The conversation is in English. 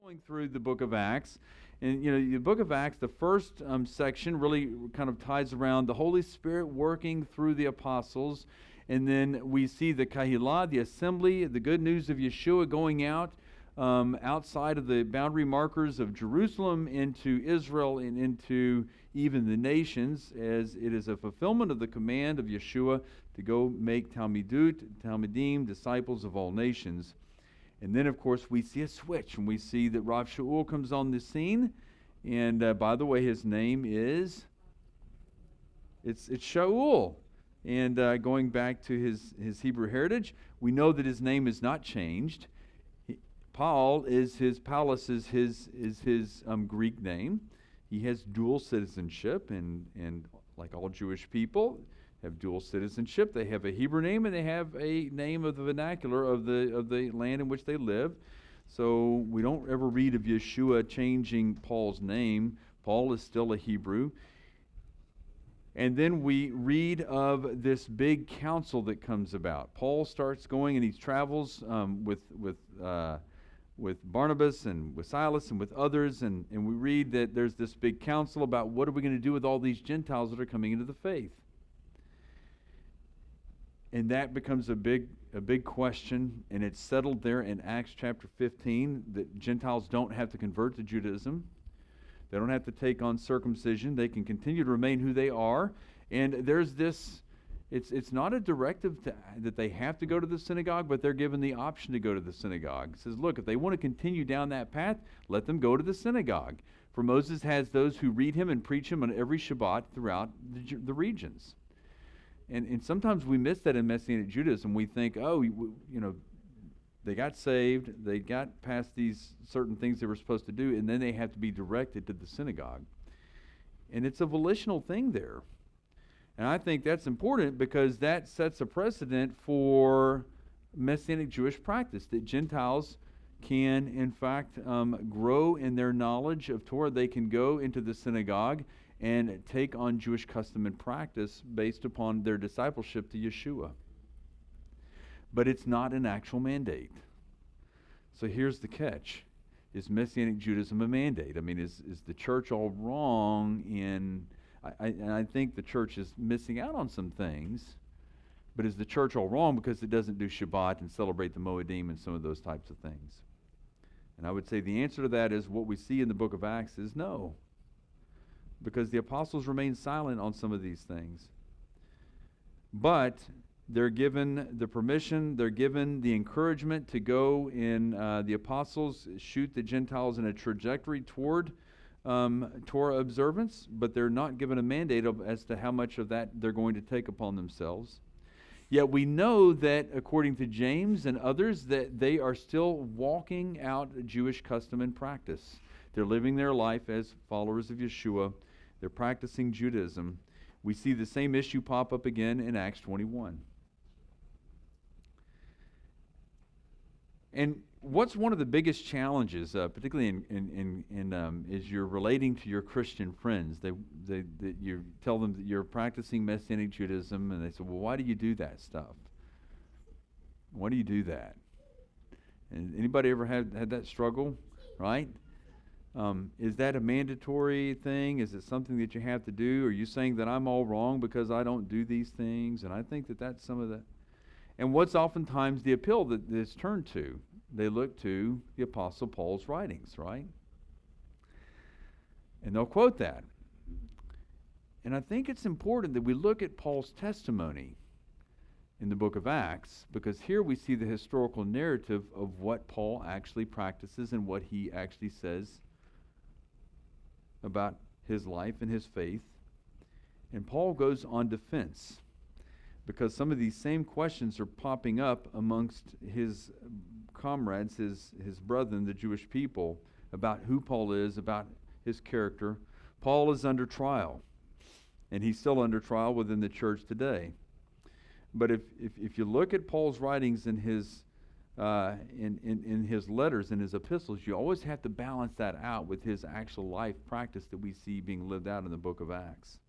Going through the book of Acts, and the book of Acts, the first section really kind of ties around the Holy Spirit working through the apostles, and then we see the kahilah, the assembly, the good news of Yeshua going out outside of the boundary markers of Jerusalem into Israel and into even the nations, as it is a fulfillment of the command of Yeshua to go make Talmidim, disciples of all nations. And then, of course, we see a switch, and we see that Rav Shaul comes on the scene. And by the way, his name is, it's Shaul. And going back to his Hebrew heritage, we know that his name is not changed. Paul is his Greek name. He has dual citizenship, and like all Jewish people, have dual citizenship. They have a Hebrew name and they have a name of the vernacular of the land in which they live. So we don't ever read of Yeshua changing Paul's name. Paul is still a Hebrew. And then we read of this big council that comes about. Paul starts going and he travels with Barnabas and with Silas and with others, and we read that there's this big council about what are we going to do with all these Gentiles that are coming into the faith. And that becomes a big question, and it's settled there in Acts chapter 15 that Gentiles don't have to convert to Judaism. They don't have to take on circumcision. They can continue to remain who they are. And there's this, it's not a directive that they have to go to the synagogue, but they're given the option to go to the synagogue. It says, look, if they want to continue down that path, let them go to the synagogue. For Moses has those who read him and preach him on every Shabbat throughout the regions. And sometimes we miss that in Messianic Judaism. We think, they got saved, they got past these certain things they were supposed to do, and then they have to be directed to the synagogue. And it's a volitional thing there. And I think that's important because that sets a precedent for Messianic Jewish practice, that Gentiles can, in fact, grow in their knowledge of Torah. They can go into the synagogue and take on Jewish custom and practice based upon their discipleship to Yeshua. But it's not an actual mandate. So here's the catch. Is Messianic Judaism a mandate? I mean, is the church all wrong in... I think the church is missing out on some things, but is the church all wrong because it doesn't do Shabbat and celebrate the Moedim and some of those types of things? And I would say the answer to that is what we see in the book of Acts is no. Because the apostles remain silent on some of these things. But they're given the permission, they're given the encouragement to go in, the apostles shoot the Gentiles in a trajectory toward Torah observance, but they're not given a mandate as to how much of that they're going to take upon themselves. Yet we know that, according to James and others, that they are still walking out Jewish custom and practice. They're living their life as followers of Yeshua. They're practicing Judaism. We see the same issue pop up again in Acts 21. And what's one of the biggest challenges, particularly is you're relating to your Christian friends. That you tell them that you're practicing Messianic Judaism, and they say, well, why do you do that stuff? Why do you do that? And anybody ever had that struggle, right? Is that a mandatory thing? Is it something that you have to do? Are you saying that I'm all wrong because I don't do these things? And I think that that's some of the... And what's oftentimes the appeal that is turned to? They look to the Apostle Paul's writings, right? And they'll quote that. And I think it's important that we look at Paul's testimony in the book of Acts, because here we see the historical narrative of what Paul actually practices and what he actually says about his life and his faith. And Paul goes on defense, because some of these same questions are popping up amongst his comrades, his brethren, the Jewish people, about who Paul is, about his character. Paul is under trial, and he's still under trial within the church today. But if you look at Paul's writings in his letters, in his epistles, you always have to balance that out with his actual life practice that we see being lived out in the book of Acts.